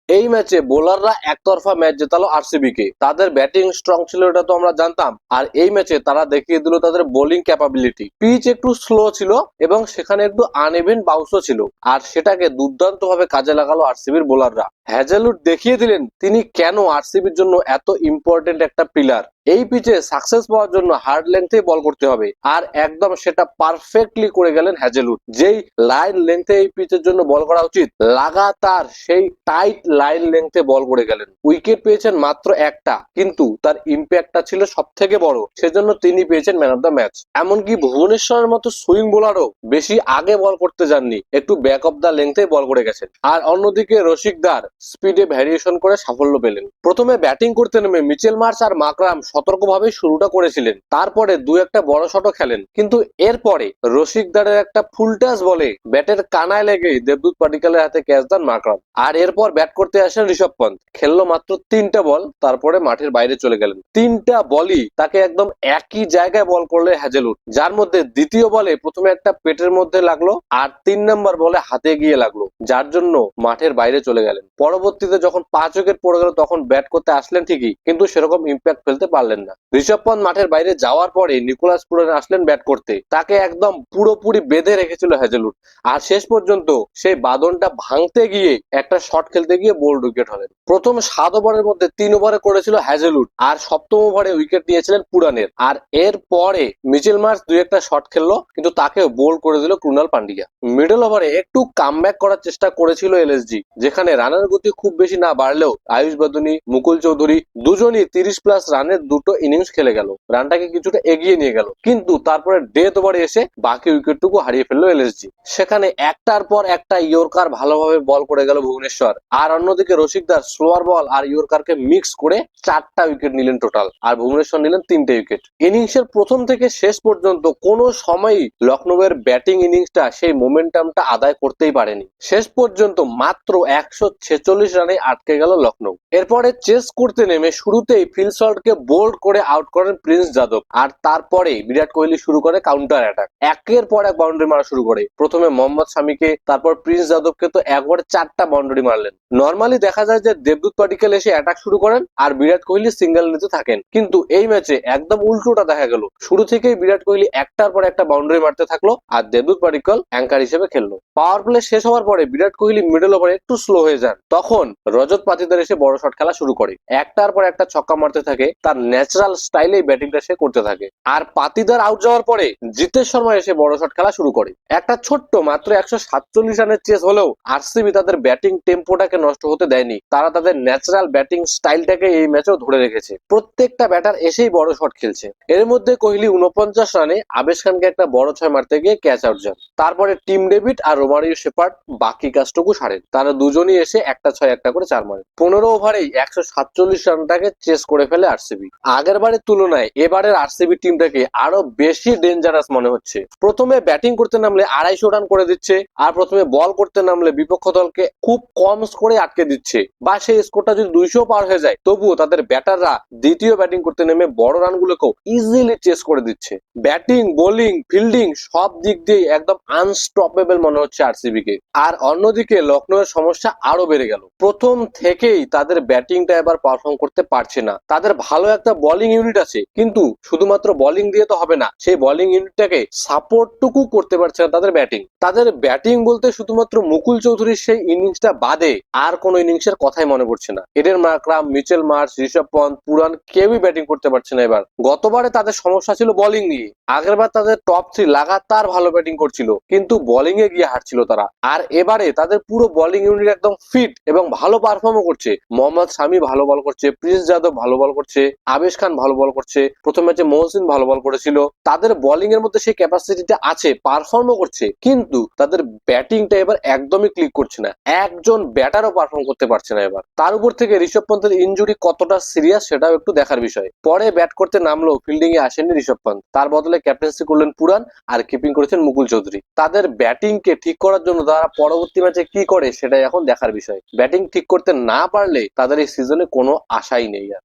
এই ম্যাচে বোলাররা একতরফা ম্যাচ জেতালো আরসিবি কে। তাদের ব্যাটিং স্ট্রং ছিল এটা তো আমরা জানতাম, আর এই ম্যাচে তারা দেখিয়ে দিল তাদের বোলিং ক্যাপাবিলিটি। পিচ একটু স্লো ছিল এবং সেখানে একটু আনইভেন বাউন্সও ছিল, আর সেটাকে দুর্দান্ত ভাবে কাজে লাগালো আরসিবির বোলাররা। হ্যাজেলউড দেখিয়ে দিলেন তিনি কেন আরসিবির জন্য এত ইম্পর্টেন্ট একটা প্লেয়ার। এই পিচে সাকসেস পাওয়ার জন্য হার্ড লেন্থে বল করতে হবে, আর একদম সেটা পারফেক্টলি করে গেলেন হ্যাজেলউড। যেই লাইন লেন্থে এই পিচের জন্য বল করা উচিত, লাগাতার সেই টাইট লাইন লেন্থে বল করে গেলেন। উইকেট পেয়েছেন মাত্র একটা, কিন্তু তার ইম্প্যাক্টটা ছিল সব থেকে বড়, সেজন্য তিনি পেয়েছেন ম্যান অফ দ্য ম্যাচ। এমনকি ভুবনেশ্বরের মতো সুইং বোলারও বেশি আগে বল করতে যাননি, একটু ব্যাক অফ দ্য লেন্থে বল করে গেছেন। আর অন্যদিকে রশিকদার স্পিডে ভ্যারিয়েশন করে সাফল্য পেলেন। প্রথমে ব্যাটিং করতে নেমে মিচেল মার্শ আর মাকরাম সতর্কভাবে শুরুটা করেছিলেন, তারপরে দু একটা বড় শটও খেলেন, কিন্তু এরপরে রশিকদারের একটা ফুল টাচ বলে ব্যাটের কানায় লেগে দেবদূত পাডিক্কালের হাতে ক্যাচ দেন মাকরাম। আর এরপর ব্যাট করতে আসেন ঋষভ পন্থ। খেললো মাত্র 3টা বল, তারপরে মাঠের বাইরে চলে গেলেন। 3টা বলই তাকে একদম একই জায়গায় বল করলে হ্যাজেলউড, যার মধ্যে দ্বিতীয় বলে প্রথমে একটা পেটের মধ্যে লাগলো, আর 3 নম্বর বলে হাতে গিয়ে লাগলো, যার জন্য মাঠের বাইরে চলে গেলেন। পরবর্তীতে যখন 5 উইকেট পড়ে গেল তখন ব্যাট করতে আসলেন ঠিকই, কিন্তু সেরকম ইম্প্যাক্ট ফেলতে পারলেন না। ঋষভ পন্থ মাঠের বাইরে যাওয়ার পরে নিকোলাস পুরান আসলেন ব্যাট করতে। তাকে একদম পুরোপুরি বেঁধে রেখেছিল হ্যাজেলউড, আর শেষ পর্যন্ত সেই বাঁধনটা ভাঙতে গিয়ে একটা শট খেলতে গিয়ে বোল্ড উইকেট হলেন। প্রথম 7 ওভারের মধ্যে 3 ওভারে করেছিল হ্যাজেলউড, আর সপ্তম ওভারে উইকেট নিয়েছিলেন পুরানের। আর এর পরে মিচেল মার্শ 2 একটা শট খেললো, কিন্তু তাকে বোল্ড করে দিল ক্রুনাল পান্ডিয়া। মিডল ওভারে একটু কামব্যাক করার চেষ্টা করেছিল এলএসজি, যেখানে রানের গতি খুব বেশি না বাড়লেও আয়ুষ বাদুনি, মুকুল চৌধুরী দুজনই 30+ রানের 2টো ইনিংস খেলে গেল, রানটাকে কিছুটা এগিয়ে নিয়ে গেল। কিন্তু তারপরে ডেথ ওভারে এসে বাকি উইকেটটুকু হারিয়ে ফেললো এলএসজি। সেখানে একটার পর একটা ইয়র্কার ভালোভাবে বল করে গেল ভুবনেশ্বর, আর অন্যদিকে রশিকদার স্লোয়ার বল আর ইয়র্কারকে মিক্স করে 4টা উইকেট নিলেন টোটাল, আর ভুবনেশ্বর নিলেন 3টে উইকেট। ইনিংসের প্রথম থেকে শেষ পর্যন্ত কোনো সময়ই লখনৌয়ের ব্যাটিং ইনিংসটা সেই মোমেন্টামটা আদায় করতেই পারেনি। শেষ পর্যন্ত মাত্র 146 রানে আটকে গেল লখনৌ। এরপরে চেস করতে নেমে শুরুতেই ফিল সল্টকে বোল্ড করে আউট করেন প্রিন্স যাদব, আর তারপরে বিরাট কোহলি শুরু করে কাউন্টার অ্যাটাক। একের পর এক বাউন্ডারি মারা শুরু করে, প্রথমে মোহাম্মদ শামিকে, তারপর প্রিন্স যাদবকে তো একবারে 4টা বাউন্ডারি মারলেন। নর্মালি দেখা যায় যে দেবদূত পাডিক্কাল এসে অ্যাটাক শুরু করেন আর বিরাট কোহলি সিঙ্গেল নিতে থাকেন, কিন্তু এই ম্যাচে একদম উল্টোটা দেখা গেল। শুরু থেকেই বিরাট কোহলি একটার পর একটা বাউন্ডারি মারতে থাকলো, আর দেবদূত পাডিক্কাল অ্যাঙ্কার হিসেবে খেললো। পাওয়ার প্লে শেষ হওয়ার পরে বিরাট কোহলি মিডল ওভারে একটু স্লো হয়ে যান, তখন রজত পাতিদার এসে বড় শট খেলা শুরু করে। একটার পর একটা ছক্কা মারতে থাকে, তার ন্যাচারাল স্টাইলেই ব্যাটিংটা সে করতে থাকে। আর পাতিদার আউট যাওয়ার পরে জিতেশ শর্মা এসে বড় শট খেলা শুরু করে। একটা ছোট্ট মাত্র 147 রানের চেস হলেও আরসিবি তাদের ব্যাটিং টেম্পোটাকে নষ্ট হতে দেয়নি। তারা তাদের ন্যাচারাল ব্যাটিং স্টাইলটাকে এই ম্যাচেও ধরে রেখেছে। প্রত্যেকটা ব্যাটার এসেই বড় শট খেলছে। এর মধ্যে কোহলি 49 রানে আবেশ খানকে একটা বড় 6 মারতে গিয়ে ক্যাচ আউট যান। তারপরে টিম ডেভিড আর রোমারিও শেপার্ড বাকি কাজটুকু সারেন। তারা দুজনই এসে একটা 6 একটা করে 4 মারে। 15 ওভারেই 147 রানটাকে চেস করে ফেলে আরসিবি। আগের বারের তুলনায় এবারের আরসিবি টিমটাকে আরো বেশি ডেঞ্জারাস মনে হচ্ছে। প্রথমে ব্যাটিং করতে নামলে 250 রান করে দিচ্ছে, আর প্রথমে বল করতে নামলে বিপক্ষ দলকে খুব কম স্কোরে আটকে দিচ্ছে, বা সেই স্কোরটা যদি 200 পার হয়ে যায় তবুও তাদের ব্যাটাররা দ্বিতীয় ব্যাটিং করতে নেমে বড় রানগুলোকেও ইজিলি চেস করে দিচ্ছে। ব্যাটিং, বোলিং, ফিল্ডিং সব দিক দিয়ে একদম আনস্টপেবল মনে হচ্ছে আরসিবি কে। আর অন্যদিকে লখনৌয়ের সমস্যা আরো বেড়ে গেল। প্রথম থেকেই তাদের ব্যাটিংটা এবার পারফর্ম করতে পারছে না। তাদের ভালো একটা বোলিং ইউনিট আছে, কিন্তু শুধুমাত্র বোলিং দিয়ে তো হবে না, সেই বোলিং ইউনিটটাকে সাপোর্টটুকু করতে পারছে না তাদের ব্যাটিং। তাদের ব্যাটিং বলতে শুধুমাত্র মুকুল চৌধুরীর সেই ইনিংসটা বাদে আর কোনো ইনিংসের কথাই মনে পড়ছে না। Aiden Markram, Mitchell Marsh, Rishabh Pant, পুরান কেউই ব্যাটিং করতে পারছে না এবার। গতবারে তাদের সমস্যা ছিল বোলিং নিয়ে, আগেরবার তাদের টপ 3 লাগাতার ভালো ব্যাটিং করছিল, কিন্তু বোলিং এ গিয়ে হারছিল তারা। আর এবারে তাদের পুরো বোলিং ইউনিট একদম ফিট এবং ভালো পারফর্মও করছে। মোহাম্মদ শামি ভালো বল করছে, প্রিন্স যাদব ভালো বল করছে, আবেশ খান ভালো বল করছে, প্রথম ম্যাচে মহসিন ভালো বল করেছিল। তাদের বোলিং এর মধ্যে সেই ক্যাপাসিটিটা আছে, পারফর্মও করছে, কিন্তু তাদের ব্যাটিংটা এবার একদমই ক্লিক করছে না। একজন ব্যাটারও পারফর্ম করতে পারছে না এবার। তার উপর থেকে ঋষভ পন্থের ইনজুরি কতটা সিরিয়াস সেটাও একটু দেখার বিষয়। পরে ব্যাট করতে নামলো ফিল্ডিং এ আসেননি ঋষভ পন্থ, তার বদলে ক্যাপ্টেন্সি করলেন পুরান, আর কিপিং করেছেন মুকুল চৌধুরী। তাদের ব্যাটিং কে ঠিক করার জন্য তারা পরবর্তী ম্যাচে কি করে সেটাই এখন দেখার বিষয়। ব্যাটিং ঠিক করতে না পারলে তাদের এই সিজনে কোনো আশাই নেই আর।